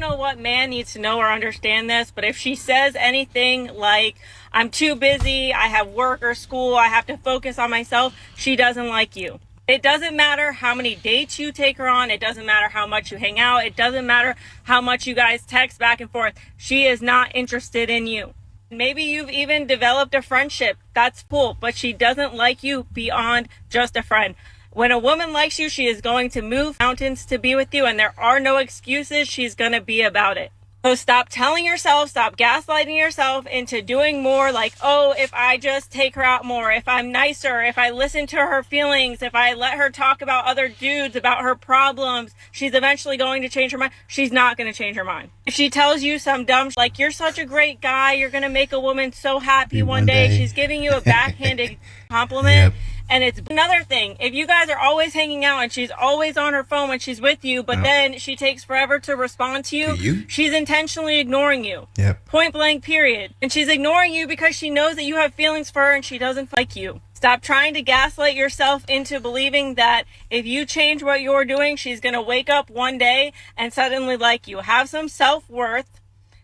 don't know what man needs to know or understand this, but if she says anything like, I'm too busy, I have work or school, I have to focus on myself, she doesn't like you. It doesn't matter how many dates you take her on. It doesn't matter how much you hang out. It doesn't matter how much you guys text back and forth. She is not interested in you. Maybe you've even developed a friendship. That's cool, but she doesn't like you beyond just a friend. When a woman likes you, she is going to move mountains to be with you, and there are no excuses. She's going to be about it. So stop telling yourself, stop gaslighting yourself into doing more, like, oh, if I just take her out more, if I'm nicer, if I listen to her feelings, if I let her talk about other dudes, about her problems, she's eventually going to change her mind. She's not going to change her mind. If she tells you some dumb, like, you're such a great guy, you're going to make a woman so happy one day, she's giving you a backhanded compliment. Yep. And it's another thing. If you guys are always hanging out and she's always on her phone when she's with you, but then she takes forever to respond to you, she's intentionally ignoring you. Yep. Point blank, period. And she's ignoring you because she knows that you have feelings for her and she doesn't like you. Stop trying to gaslight yourself into believing that if you change what you're doing, she's going to wake up one day and suddenly like you. Have some self-worth,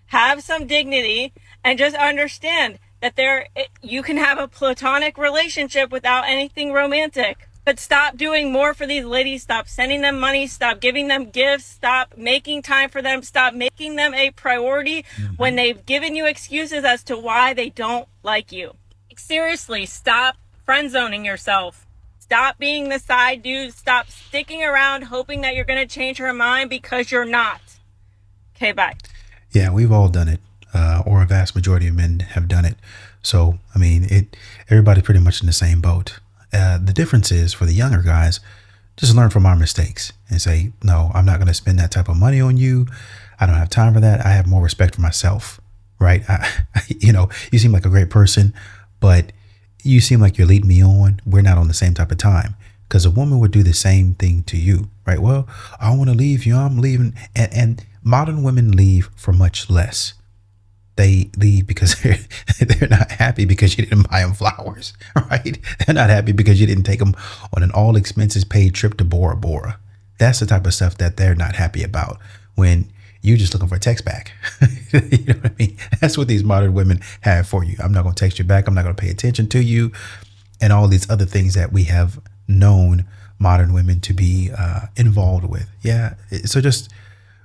have some dignity, and just understand that you can have a platonic relationship without anything romantic. But stop doing more for these ladies. Stop sending them money. Stop giving them gifts. Stop making time for them. Stop making them a priority when they've given you excuses as to why they don't like you. Seriously, stop friend zoning yourself. Stop being the side dude. Stop sticking around hoping that you're going to change her mind, because you're not. Okay, bye. Yeah, we've all done it. Or a vast majority of men have done it. So, I mean, everybody's pretty much in the same boat. The difference is, for the younger guys, just learn from our mistakes and say, no, I'm not going to spend that type of money on you. I don't have time for that. I have more respect for myself, right? You seem like a great person, but you seem like you're leading me on. We're not on the same type of time, because a woman would do the same thing to you, right? Well, I want to leave you. I'm leaving. And modern women leave for much less. They leave because they're not happy because you didn't buy them flowers, right? They're not happy because you didn't take them on an all expenses paid trip to Bora Bora. That's the type of stuff that they're not happy about, when you're just looking for a text back. You know what I mean? That's what these modern women have for you. I'm not going to text you back. I'm not going to pay attention to you, and all these other things that we have known modern women to be involved with. Yeah. So just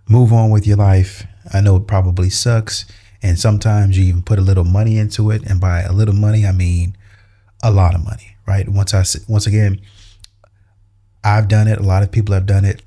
move on with your life. I know it probably sucks. And sometimes you even put a little money into it. And by a little money, I mean a lot of money, right? Once again, I've done it. A lot of people have done it.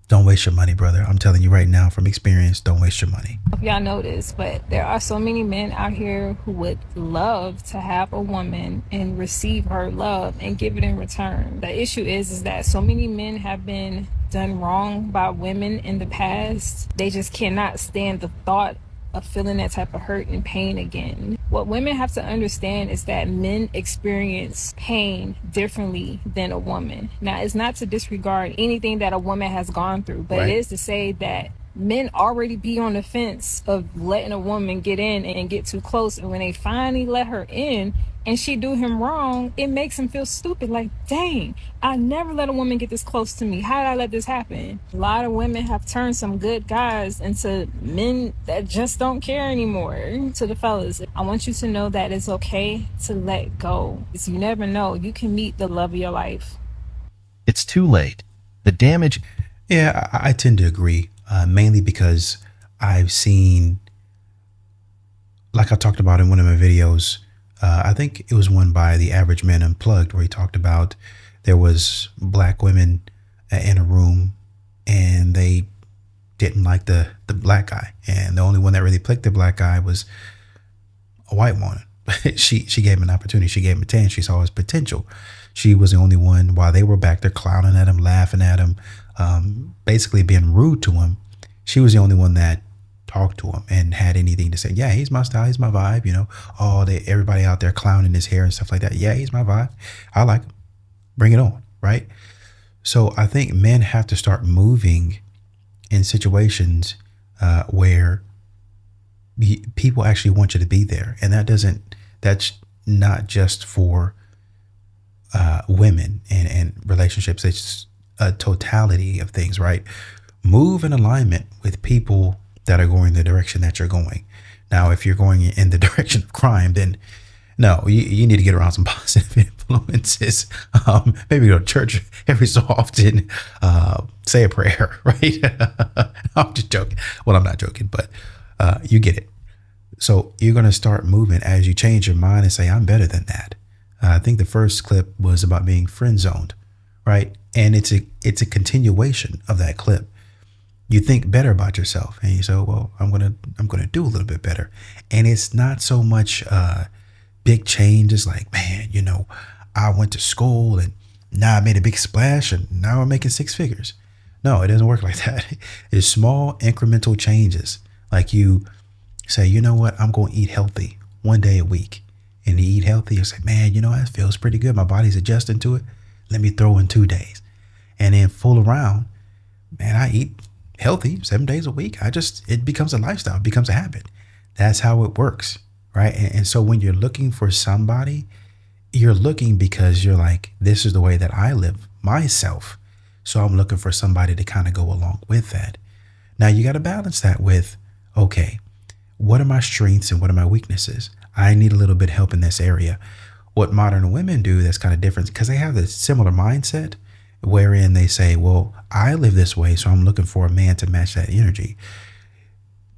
Don't waste your money, brother. I'm telling you right now from experience, don't waste your money. If y'all notice, but there are so many men out here who would love to have a woman and receive her love and give it in return. The issue is that so many men have been done wrong by women in the past. They just cannot stand the thought of feeling that type of hurt and pain again. What women have to understand is that men experience pain differently than a woman. Now, it's not to disregard anything that a woman has gone through, but It is to say that men already be on the fence of letting a woman get in and get too close. And when they finally let her in and she do him wrong, it makes him feel stupid. Like, dang, I never let a woman get this close to me. How did I let this happen? A lot of women have turned some good guys into men that just don't care anymore. To the fellas, I want you to know that it's okay to let go. Because you never know. You can meet the love of your life. It's too late. The damage. Yeah, I tend to agree, mainly because I've seen, like I talked about in one of my videos, I think it was one by The Average Man Unplugged, where he talked about there was black women in a room and they didn't like the black guy. And the only one that really clicked the black guy was a white woman. She gave him an opportunity. She gave him a chance. She saw his potential. She was the only one, while they were back there clowning at him, laughing at him, basically being rude to him. She was the only one that talked to him and had anything to say. Yeah, he's my style, he's my vibe, everybody out there clowning his hair and stuff like that. Yeah, he's my vibe. I like him. Bring it on, right? So I think men have to start moving in situations where people actually want you to be there. And that's not just for women and relationships. It's a totality of things, right? move in alignment with people that are going the direction that you're going. Now, if you're going in the direction of crime, then no, you need to get around some positive influences. Maybe go to church every so often, say a prayer, right? I'm just joking. Well, I'm not joking, but you get it. So you're going to start moving as you change your mind and say, I'm better than that. I think the first clip was about being friend zoned, right? And it's a continuation of that clip. You think better about yourself and you say, well, I'm gonna do a little bit better. And it's not so much big changes like, man, I went to school and now I made a big splash and now I'm making six figures. No, it doesn't work like that. It's small incremental changes. Like you say, you know what, I'm going to eat healthy one day a week. And you eat healthy, you say, man, that feels pretty good. My body's adjusting to it. Let me throw in 2 days. And then fool around, man, I eat healthy 7 days a week. It becomes a lifestyle, it becomes a habit. That's how it works, right? And so when you're looking for somebody, you're looking because you're like, this is the way that I live myself. So I'm looking for somebody to kind of go along with that. Now you got to balance that with, okay, what are my strengths and what are my weaknesses? I need a little bit of help in this area. What modern women do that's kind of different because they have this similar mindset wherein they say, well, I live this way, so I'm looking for a man to match that energy.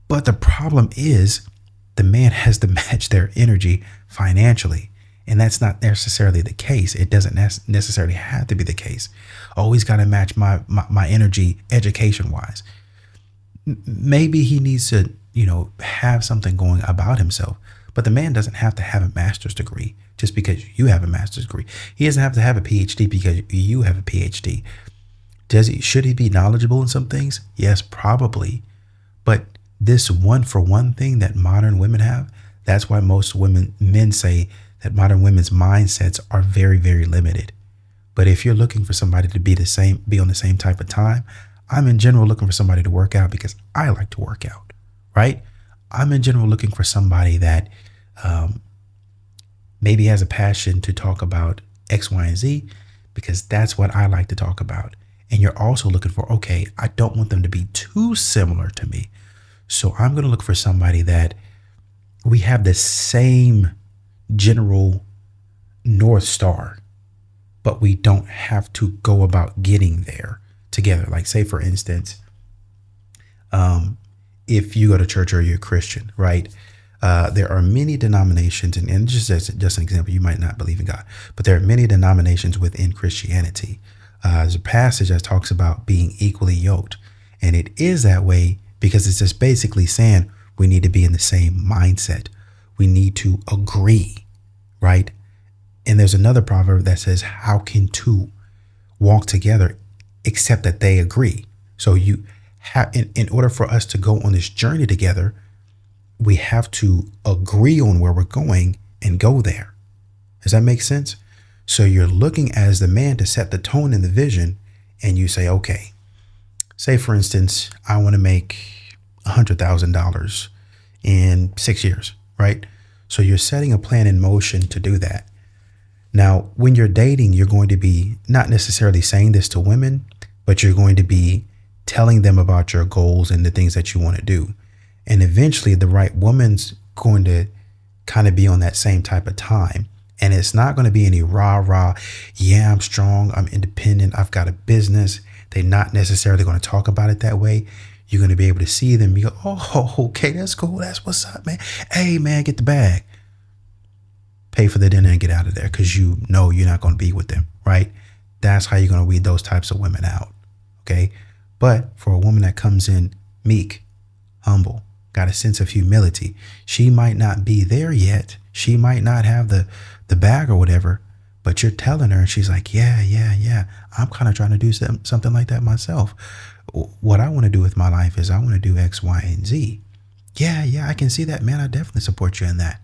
But the problem is the man has to match their energy financially. And that's not necessarily the case. It doesn't necessarily have to be the case. Always got to match my energy education wise. Maybe he needs to, have something going about himself. But the man doesn't have to have a master's degree just because you have a master's degree. He doesn't have to have a PhD because you have a PhD. Should he be knowledgeable in some things? Yes, probably. But this one for one thing that modern women have, that's why most men say that modern women's mindsets are very, very limited. But if you're looking for somebody to be on the same type of time, I'm in general looking for somebody to work out because I like to work out, right? I'm in general looking for somebody that maybe has a passion to talk about X, Y, and Z because that's what I like to talk about. And you're also looking for, okay, I don't want them to be too similar to me. So I'm going to look for somebody that we have the same general North Star, but we don't have to go about getting there together. Like say, for instance, if you go to church or you're a Christian, right? There are many denominations, and just an example, you might not believe in God, but there are many denominations within Christianity. There's a passage that talks about being equally yoked, and it is that way because it's just basically saying we need to be in the same mindset. We need to agree, right? And there's another proverb that says, how can two walk together except that they agree? So you have, in order for us to go on this journey together, we have to agree on where we're going and go there. Does that make sense? So you're looking as the man to set the tone and the vision, and you say, okay, say for instance, I want to make $100,000 in 6 years, right? So you're setting a plan in motion to do that. Now, when you're dating, you're going to be not necessarily saying this to women, but you're going to be telling them about your goals and the things that you want to do. And eventually the right woman's going to kind of be on that same type of time. And it's not going to be any rah, yeah, I'm strong, I'm independent, I've got a business. They're not necessarily going to talk about it that way. You're going to be able to see them. You go, oh, okay, that's cool. That's what's up, man. Hey, man, get the bag. Pay for the dinner and get out of there because you know you're not going to be with them, right? That's how you're going to weed those types of women out, okay? But for a woman that comes in meek, humble, got a sense of humility, she might not be there yet. She might not have the bag or whatever, but you're telling her and she's like, yeah. I'm kind of trying to do something like that myself. What I want to do with my life is I want to do X, Y, and Z. Yeah, I can see that, man. I definitely support you in that,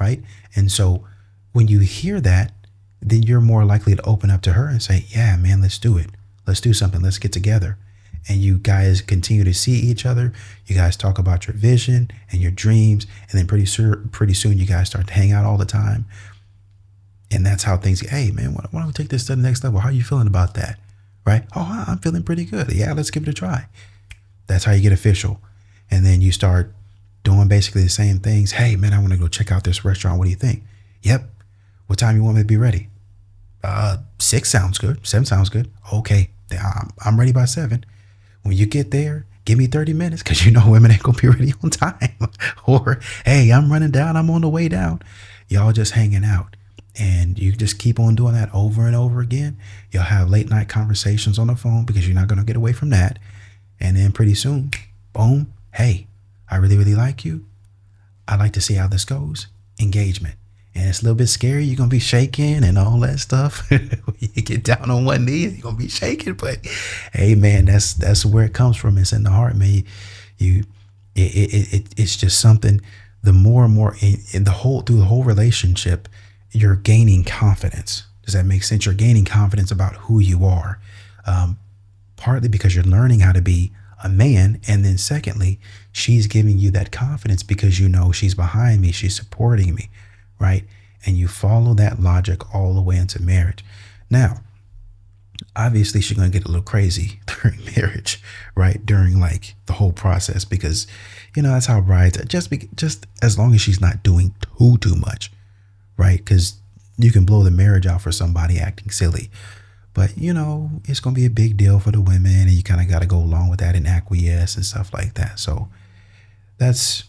right? And so when you hear that, then you're more likely to open up to her and say, yeah, man, let's do it. Let's do something. Let's get together. And you guys continue to see each other. You guys talk about your vision and your dreams. And then pretty soon you guys start to hang out all the time. And that's how things, hey, man, why don't we take this to the next level? How are you feeling about that? Right? Oh, I'm feeling pretty good. Yeah, let's give it a try. That's how you get official. And then you start doing basically the same things. Hey, man, I want to go check out this restaurant. What do you think? Yep. What time you want me to be ready? 6 sounds good. 7 sounds good. Okay. I'm ready by 7. When you get there, give me 30 minutes because you know women ain't going to be ready on time. Or, hey, I'm running down. I'm on the way down. Y'all just hanging out. And you just keep on doing that over and over again. You'll have late night conversations on the phone because you're not going to get away from that. And then pretty soon, boom, hey, I really, really like you. I'd like to see how this goes. Engagement. And it's a little bit scary. You're going to be shaking and all that stuff. When you get down on one knee, you're going to be shaking. But hey, man, that's where it comes from. It's in the heart, man. It's just something. The more and more through the whole relationship, you're gaining confidence. Does that make sense? You're gaining confidence about who you are. Partly because you're learning how to be a man. And then secondly, she's giving you that confidence because you know she's behind me. She's supporting me. Right. And you follow that logic all the way into marriage. Now, obviously, she's going to get a little crazy during marriage, right? During like the whole process, because, you know, that's how brides are. Just as long as she's not doing too much. Right. Because you can blow the marriage out for somebody acting silly. But, you know, it's going to be a big deal for the women. And you kind of got to go along with that and acquiesce and stuff like that. So that's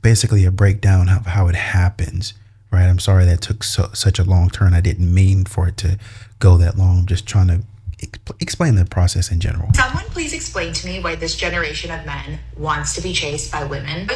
basically a breakdown of how it happens. Right. I'm sorry that took such a long turn. I didn't mean for it to go that long. I'm just trying to explain the process in general. Someone please explain to me why this generation of men wants to be chased by women.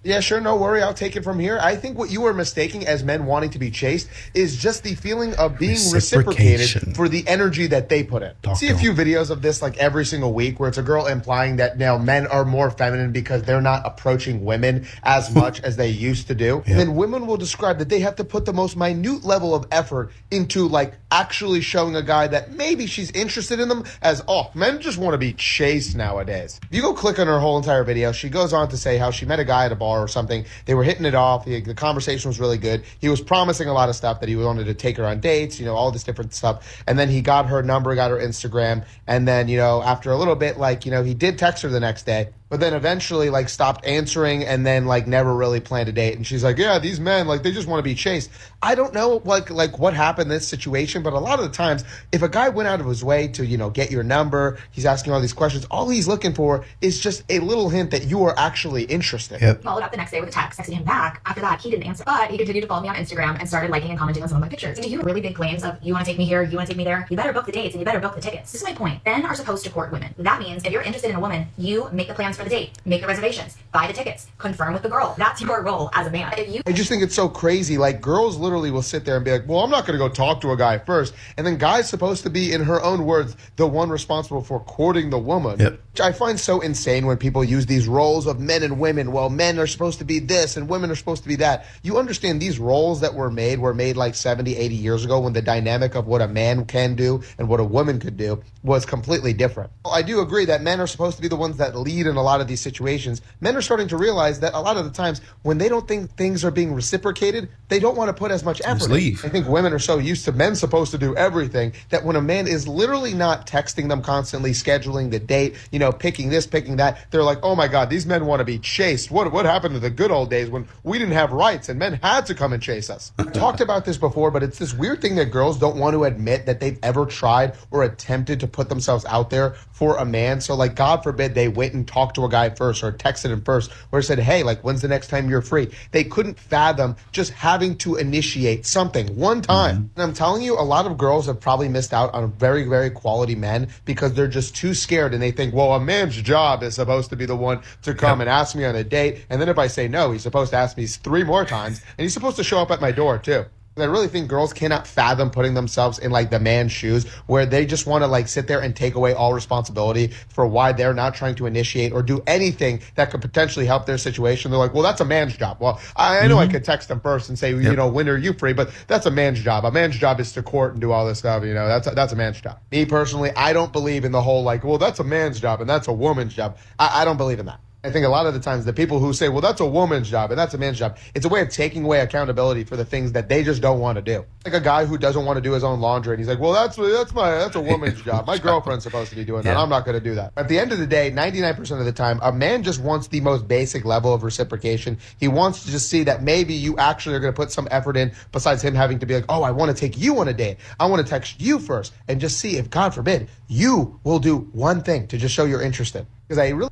Yeah, sure, no worry. I'll take it from here. I think what you are mistaking as men wanting to be chased is just the feeling of being reciprocated for the energy that they put in. See a few videos of this like every single week where it's a girl implying that now men are more feminine because they're not approaching women as much as they used to do. Yep. And then women will describe that they have to put the most minute level of effort into like actually showing a guy that maybe she's interested in them as, oh, men just want to be chased nowadays. If you go click on her whole entire video, she goes on to say how she met a guy at a bar or something. They were hitting it off. The conversation was really good. He was promising a lot of stuff, that he wanted to take her on dates, you know, all this different stuff. And then he got her number, got her Instagram. And then, you know, after a little bit, like, you know, he did text her the next day. But then eventually, like, stopped answering and then, like, never really planned a date. And she's like, yeah, these men, like, they just want to be chased. I don't know, like what happened in this situation, but a lot of the times, if a guy went out of his way to, you know, get your number, he's asking all these questions, all he's looking for is just a little hint that you are actually interested. Yep. Followed up the next day with a text, texting him back. After that, he didn't answer, but he continued to follow me on Instagram and started liking and commenting on some of my pictures. Do you really big claims of, you want to take me here, you want to take me there? You better book the dates and you better book the tickets. This is my point. Men are supposed to court women. That means if you're interested in a woman, you make the plans for the date, make the reservations, buy the tickets, confirm with the girl. That's your role as a man. I just think it's so crazy. Like, girls literally will sit there and be like, well, I'm not going to go talk to a guy first. And then guy's supposed to be, in her own words, the one responsible for courting the woman. Yep. Which I find so insane when people use these roles of men and women. Well, men are supposed to be this and women are supposed to be that. You understand these roles that were made like 70, 80 years ago, when the dynamic of what a man can do and what a woman could do was completely different. Well, I do agree that men are supposed to be the ones that lead in a lot of these situations. Men are starting to realize that a lot of the times when they don't think things are being reciprocated, they don't want to put as much effort in. I think women are so used to men supposed to do everything that when a man is literally not texting them constantly, scheduling the date, you know, picking this, picking that, they're like, oh my God, these men want to be chased. What happened to the good old days when we didn't have rights and men had to come and chase us? I've talked about this before, but it's this weird thing that girls don't want to admit that they've ever tried or attempted to put themselves out there for a man. So like, God forbid they went and talked to a guy first or texted him first or said, hey, like, when's the next time you're free? They couldn't fathom just having to initiate something one time. And I'm telling you, a lot of girls have probably missed out on very, very quality men because they're just too scared and they think, well, a man's job is supposed to be the one to come and ask me on a date. And then if I say no, he's supposed to ask me 3 more times and he's supposed to show up at my door too. I really think girls cannot fathom putting themselves in like the man's shoes where they just want to like sit there and take away all responsibility for why they're not trying to initiate or do anything that could potentially help their situation. They're like, well, that's a man's job. Well, I know I could text them first and say, you know, when are you free? But that's a man's job. A man's job is to court and do all this stuff. You know, that's a man's job. Me personally, I don't believe in the whole like, well, that's a man's job and that's a woman's job. I don't believe in that. I think a lot of the times the people who say, well, that's a woman's job and that's a man's job, it's a way of taking away accountability for the things that they just don't want to do. Like a guy who doesn't want to do his own laundry and he's like, well, that's a woman's job. My girlfriend's supposed to be doing that. I'm not going to do that. At the end of the day, 99% of the time, a man just wants the most basic level of reciprocation. He wants to just see that maybe you actually are going to put some effort in besides him having to be like, oh, I want to take you on a date. I want to text you first and just see if, God forbid, you will do one thing to just show you're interested. Because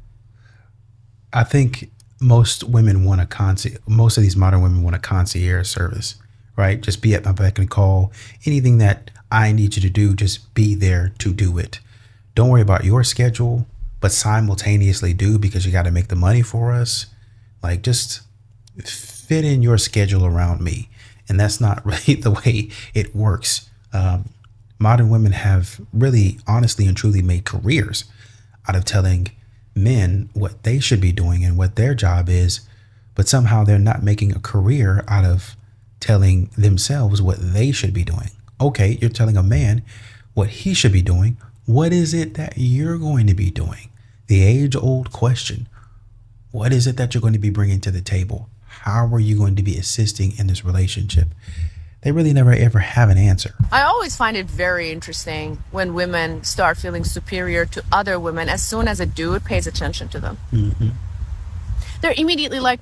I think most women want most of these modern women want a concierge service, right? Just be at my beck and call. Anything that I need you to do, just be there to do it. Don't worry about your schedule, but simultaneously do, because you got to make the money for us. Like, just fit in your schedule around me. And that's not really the way it works. Modern women have really, honestly and truly made careers out of telling men what they should be doing and what their job is, but somehow they're not making a career out of telling themselves what they should be doing. Okay, you're telling a man what he should be doing. What is it that you're going to be doing? The age-old question. What is it that you're going to be bringing to the table? How are you going to be assisting in this relationship? They really never ever have an answer. I always find it very interesting when women start feeling superior to other women as soon as a dude pays attention to them. Mm-hmm. They're immediately like,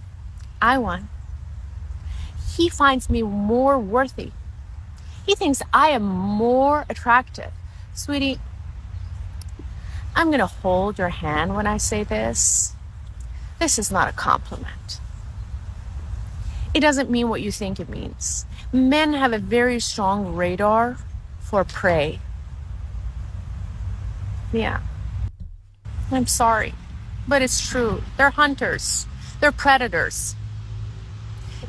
I won. He finds me more worthy. He thinks I am more attractive. Sweetie, I'm going to hold your hand when I say this. This is not a compliment. It doesn't mean what you think it means. Men have a very strong radar for prey. Yeah. I'm sorry, but it's true. They're hunters. They're predators.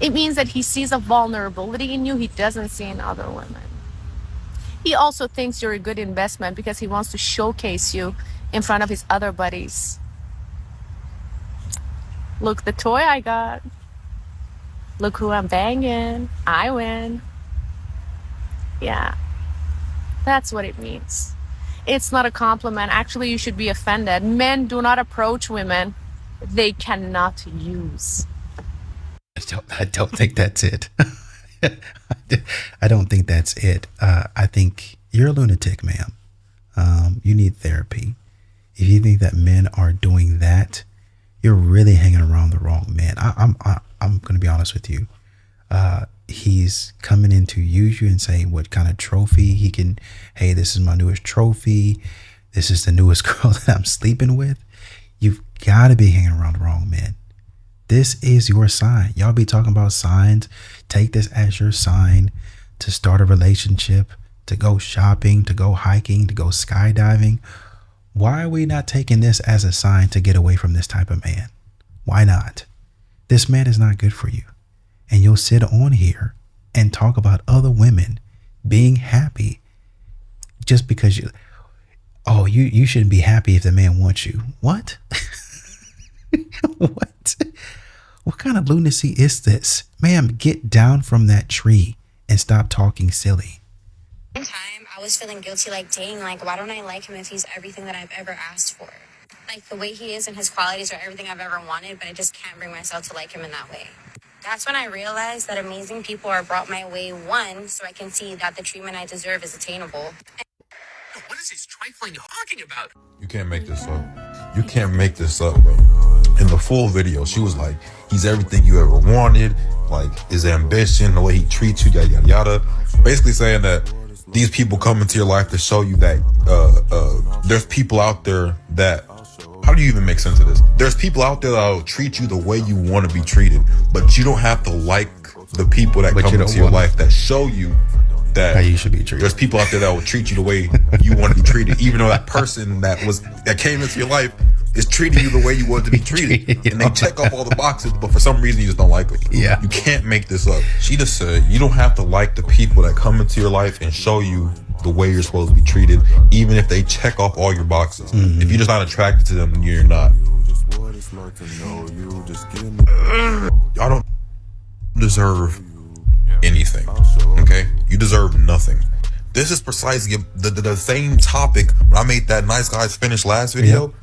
It means that he sees a vulnerability in you he doesn't see in other women. He also thinks you're a good investment because he wants to showcase you in front of his other buddies. Look, the toy I got. Look who I'm banging. I win. Yeah, that's what it means. It's not a compliment. Actually, you should be offended. Men do not approach women they cannot use. I don't think that's it. I don't think that's it. I think you're a lunatic, ma'am. You need therapy. If you think that men are doing that, you're really hanging around the wrong man. I'm going to be honest with you. He's coming in to use you and say what kind of trophy he can. Hey, this is my newest trophy. This is the newest girl that I'm sleeping with. You've got to be hanging around the wrong man. This is your sign. Y'all be talking about signs. Take this as your sign to start a relationship, to go shopping, to go hiking, to go skydiving. Why are we not taking this as a sign to get away from this type of man? Why not? This man is not good for you. And you'll sit on here and talk about other women being happy just because you shouldn't be happy if the man wants you. What? What? What kind of lunacy is this? Ma'am, get down from that tree and stop talking silly. One time I was feeling guilty, like, dang, like, why don't I like him if he's everything that I've ever asked for? Like, the way he is and his qualities are everything I've ever wanted, but I just can't bring myself to like him in that way. That's when I realized that amazing people are brought my way, one, so I can see that the treatment I deserve is attainable. What is this trifling talking about? You can't make this up. You can't make this up, bro. In the full video, she was like, he's everything you ever wanted, like his ambition, the way he treats you, yada, yada, yada. Basically saying that these people come into your life to show you that there's people out there that, how do you even make sense of this? There's people out there that will treat you the way you want to be treated, but you don't have to like the people that come into your life that show you that how you should be treated. There's people out there that will treat you the way you want to be treated, even though that person that came into your life is treating you the way you want to be treated. And they check off all the boxes, but for some reason you just don't like it. Yeah. You can't make this up. She just said you don't have to like the people that come into your life and show you the way you're supposed to be treated, even if they check off all your boxes. Mm-hmm. If you're just not attracted to them, then you're not. Y'all don't deserve anything, okay? You deserve nothing. This is precisely the same topic when I made that Nice Guys Finish last video. Yep.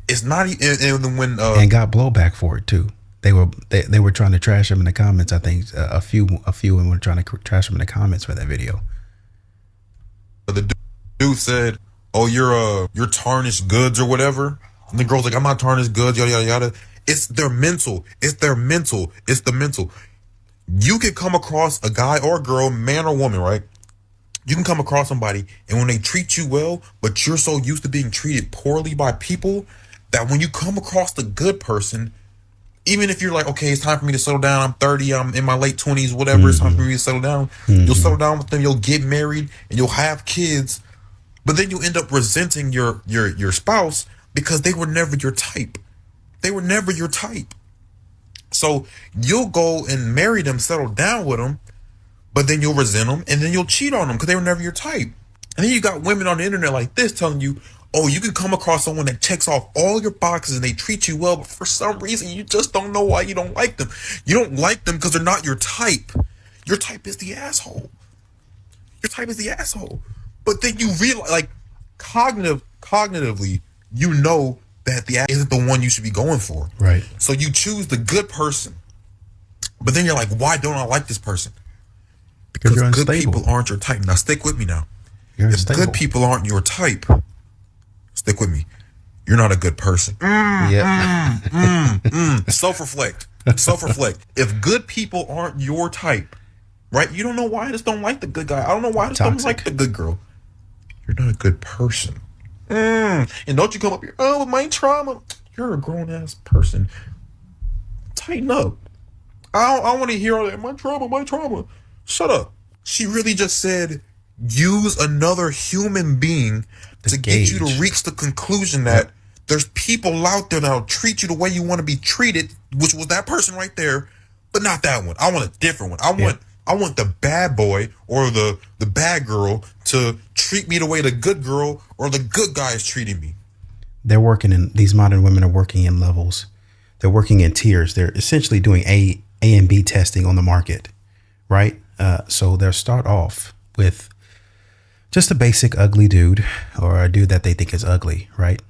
It's not even when and got blowback for it too. They were trying to trash him in the comments. I think a few women were trying to trash him in the comments for that video. the dude said, "Oh, you're tarnished goods or whatever," and the girl's like, "I'm not tarnished goods, yada yada yada." It's their mental. It's their mental. It's the mental. You can come across a guy or a girl, man or woman, right? You can come across somebody, and when they treat you well, but you're so used to being treated poorly by people that when you come across the good person, even if you're like, okay, it's time for me to settle down. I'm 30. I'm in my late 20s, whatever. It's time for me to settle down. You'll settle down with them. You'll get married and you'll have kids. But then you end up resenting your spouse because they were never your type. They were never your type. So you'll go and marry them, settle down with them, but then you'll resent them and then you'll cheat on them because they were never your type. And then you got women on the internet like this telling you, oh, you can come across someone that checks off all your boxes and they treat you well, but for some reason you just don't know why you don't like them. You don't like them because they're not your type. Your type is the asshole. Your type is the asshole. But then you realize, like, cognitively, you know that the ass isn't the one you should be going for. Right. So you choose the good person. But then you're like, why don't I like this person? Because good people aren't your type. Now stick with me now. If good people aren't your type, stick with me. You're not a good person. Self-reflect. Self-reflect. If good people aren't your type, right? You don't know why I just don't like the good guy. I don't know why I just don't like the good girl. You're not a good person. And don't you come up here, oh, my trauma. You're a grown-ass person. Tighten up. I don't want to hear all that. My trauma. Shut up. She really just said, use another human being to get you to reach the conclusion that there's people out there that'll treat you the way you want to be treated, which was that person right there, but not that one. I want a different one. I want the bad boy or the bad girl to treat me the way the good girl or the good guy is treating me. They're working in, these modern women are working in levels. They're working in tiers. They're essentially doing A and B testing on the market, right? So they'll start off with just a basic ugly dude or a dude that they think is ugly, right?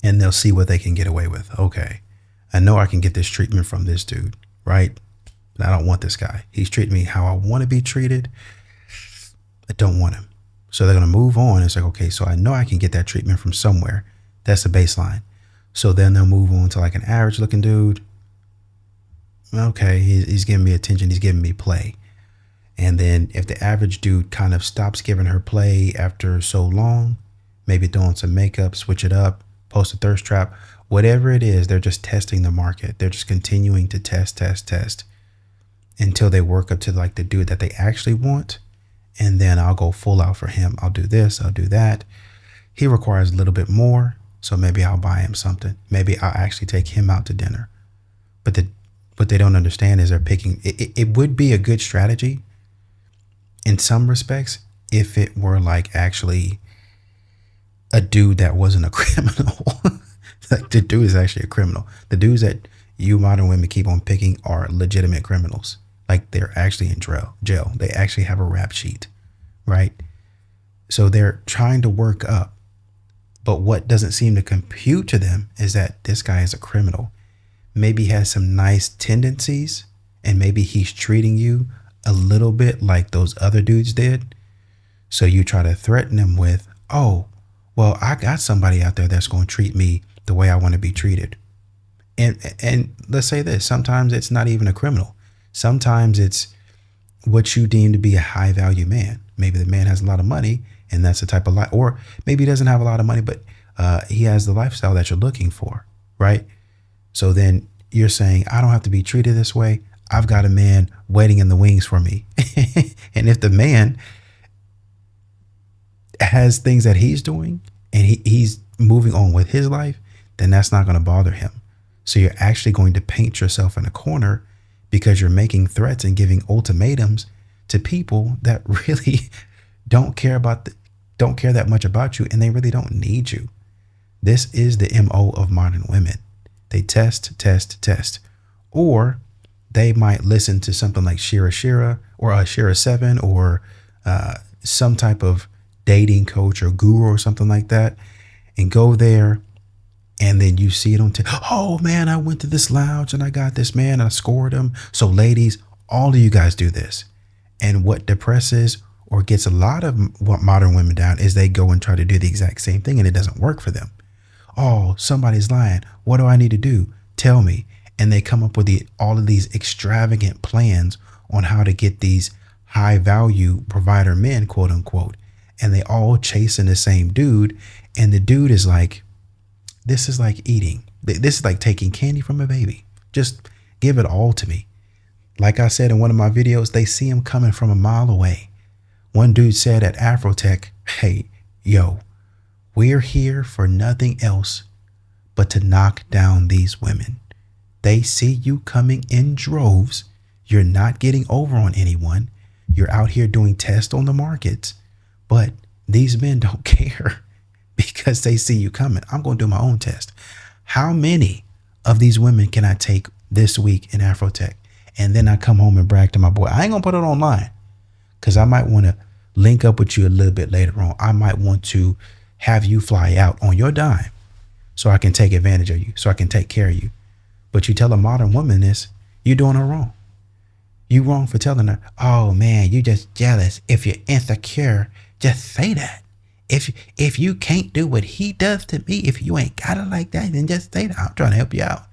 And they'll see what they can get away with. Okay, I know I can get this treatment from this dude, right? But I don't want this guy. He's treating me how I want to be treated. I don't want him. So they're going to move on. It's like, okay, so I know I can get that treatment from somewhere. That's the baseline. So then they'll move on to like an average looking dude. Okay, he's giving me attention. He's giving me play. And then if the average dude kind of stops giving her play after so long, maybe throwing some makeup, switch it up, post a thirst trap, whatever it is, they're just testing the market. They're just continuing to test until they work up to like the dude that they actually want. And then I'll go full out for him. I'll do this, I'll do that. He requires a little bit more. So maybe I'll buy him something. Maybe I'll actually take him out to dinner. But what they don't understand is they're picking, it would be a good strategy in some respects if it were like actually a dude that wasn't a criminal. Like the dude is actually a criminal. The dudes that you modern women keep on picking are legitimate criminals. Like they're actually in jail. They actually have a rap sheet, right? So they're trying to work up. But what doesn't seem to compute to them is that this guy is a criminal. Maybe he has some nice tendencies and maybe he's treating you a little bit like those other dudes did. So you try to threaten him with, oh, well, I got somebody out there that's going to treat me the way I want to be treated. And let's say this, sometimes it's not even a criminal. Sometimes it's what you deem to be a high value man. Maybe the man has a lot of money and that's the type of life, or maybe he doesn't have a lot of money, but he has the lifestyle that you're looking for, right? So then you're saying, I don't have to be treated this way. I've got a man waiting in the wings for me. And if the man has things that he's doing and he's moving on with his life, then that's not going to bother him. So you're actually going to paint yourself in a corner because you're making threats and giving ultimatums to people that really don't care that much about you, and they really don't need you. This is the MO of modern women. They test. Or they might listen to something like Shira or Shira 7 or some type of dating coach or guru or something like that and go there And then you see it on oh man, I went to this lounge and I got this man and I scored him. So ladies, all of you guys do this. And what depresses or gets a lot of what modern women down is they go and try to do the exact same thing and it doesn't work for them. Oh, somebody's lying. What do I need to do? Tell me. And they come up with all of these extravagant plans on how to get these high value provider men, quote unquote. And they all chasing the same dude. And the dude is like, this is like eating. This is like taking candy from a baby. Just give it all to me. Like I said in one of my videos, they see him coming from a mile away. One dude said at Afrotech, hey, yo, we're here for nothing else but to knock down these women. They see you coming in droves. You're not getting over on anyone. You're out here doing tests on the markets, but these men don't care because they see you coming. I'm going to do my own test. How many of these women can I take this week in Afrotech? And then I come home and brag to my boy. I ain't going to put it online because I might want to link up with you a little bit later on. I might want to have you fly out on your dime so I can take advantage of you, so I can take care of you. But you tell a modern woman this, you're doing her wrong. You wrong for telling her, oh man, you just jealous. If you're insecure, just say that. If you can't do what he does to me, if you ain't got it like that, then just say that. I'm trying to help you out.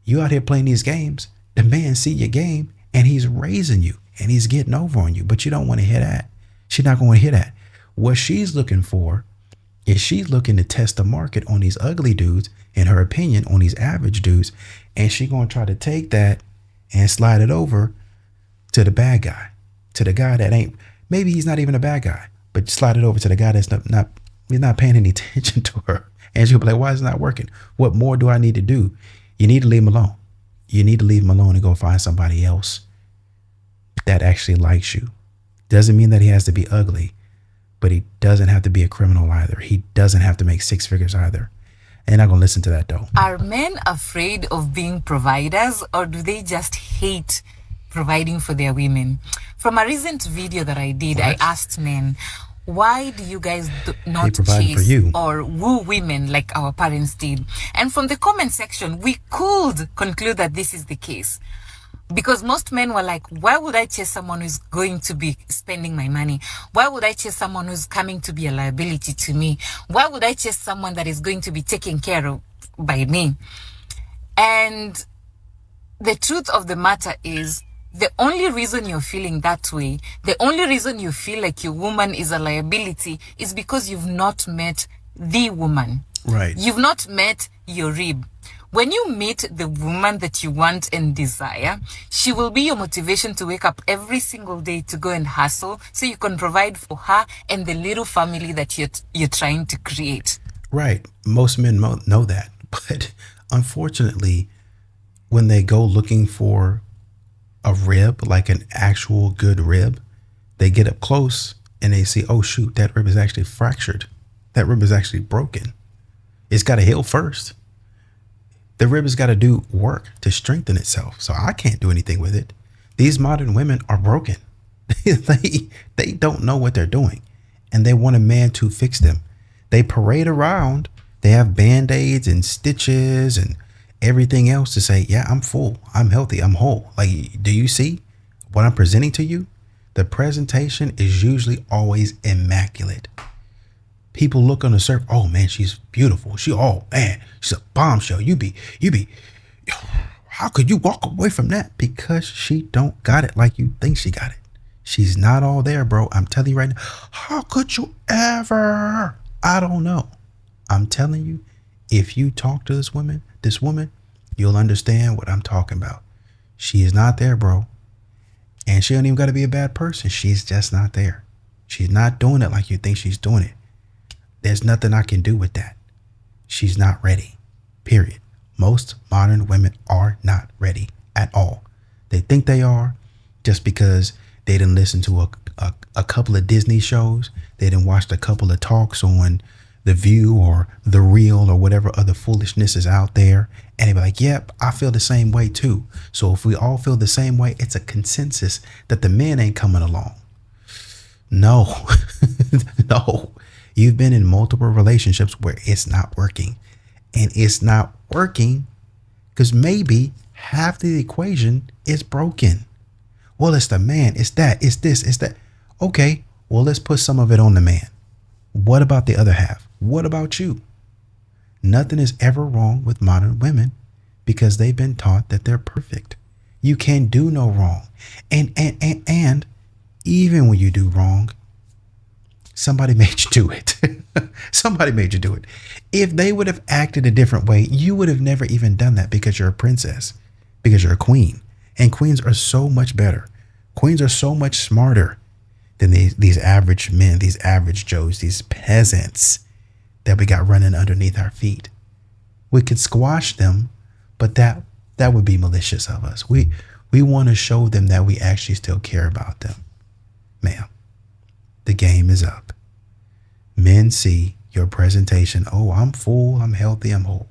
You out here playing these games. The man see your game and he's raising you and he's getting over on you, but you don't want to hear that. She's not going to hear that. What she's looking for is she's looking to test the market on these ugly dudes, in her opinion, on these average dudes. And she's going to try to take that and slide it over to the bad guy, to the guy that ain't, maybe he's not even a bad guy, but slide it over to the guy that's not he's not paying any attention to her. And she'll be like, why is it not working? What more do I need to do? You need to leave him alone. You need to leave him alone and go find somebody else that actually likes you. Doesn't mean that he has to be ugly, but he doesn't have to be a criminal either. He doesn't have to make six figures either. And I'm going to listen to that though. Are men afraid of being providers, or do they just hate providing for their women? From a recent video that I did, I asked men, why do you guys not chase or woo women like our parents did? And from the comment section, we could conclude that this is the case. Because most men were like, why would I chase someone who's going to be spending my money? Why would I chase someone who's coming to be a liability to me? Why would I chase someone that is going to be taken care of by me? And the truth of the matter is, the only reason you're feeling that way, the only reason you feel like your woman is a liability is because you've not met the woman. Right. You've not met your rib. When you meet the woman that you want and desire, she will be your motivation to wake up every single day to go and hustle so you can provide for her and the little family that you're trying to create. Right. Most men know that. But unfortunately, when they go looking for a rib, like an actual good rib, they get up close and they see, oh shoot, that rib is actually fractured. That rib is actually broken. It's got to heal first. The rib has got to do work to strengthen itself. So I can't do anything with it. These modern women are broken. they don't know what they're doing and they want a man to fix them. They parade around. They have band-aids and stitches and everything else to say, yeah, I'm full, I'm healthy, I'm whole. Like, do you see what I'm presenting to you? The presentation is usually always immaculate. People look on the surface, oh man, she's beautiful. Oh man, she's a bombshell. You be, how could you walk away from that? Because she don't got it like you think she got it. She's not all there, bro. I'm telling you right now. How could you ever? I don't know. I'm telling you, if you talk to this woman, you'll understand what I'm talking about. She is not there, bro. And she don't even got to be a bad person. She's just not there. She's not doing it like you think she's doing it. There's nothing I can do with that. She's not ready, period. Most modern women are not ready at all. They think they are just because they didn't listen to a couple of Disney shows. They didn't watch a couple of talks on The View or The Real or whatever other foolishness is out there. And they be like, yep, I feel the same way too. So if we all feel the same way, it's a consensus that the men ain't coming along. No, no. You've been in multiple relationships where it's not working. and it's not working because maybe half the equation is broken. Well, it's the man, it's that, it's this, it's that. Okay, well, let's put some of it on the man. What about the other half? What about you? Nothing is ever wrong with modern women because they've been taught that they're perfect. You can't do no wrong. And even when you do wrong, somebody made you do it. Somebody made you do it. If they would have acted a different way, you would have never even done that because you're a princess, because you're a queen. And queens are so much better. Queens are so much smarter than these average men, these average Joes, these peasants that we got running underneath our feet. We could squash them, but that would be malicious of us. We want to show them that we actually still care about them. Ma'am, the game is up. Men see your presentation. Oh, I'm full, I'm healthy, I'm whole.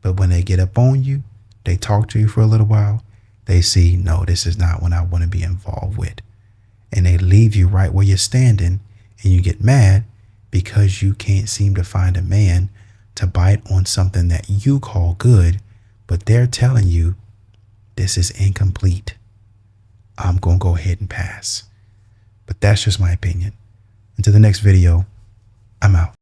But when they get up on you, they talk to you for a little while, they see, no, this is not what I want to be involved with. And they leave you right where you're standing, and you get mad because you can't seem to find a man to bite on something that you call good, but they're telling you this is incomplete. I'm going to go ahead and pass. But that's just my opinion. Until the next video, I'm out.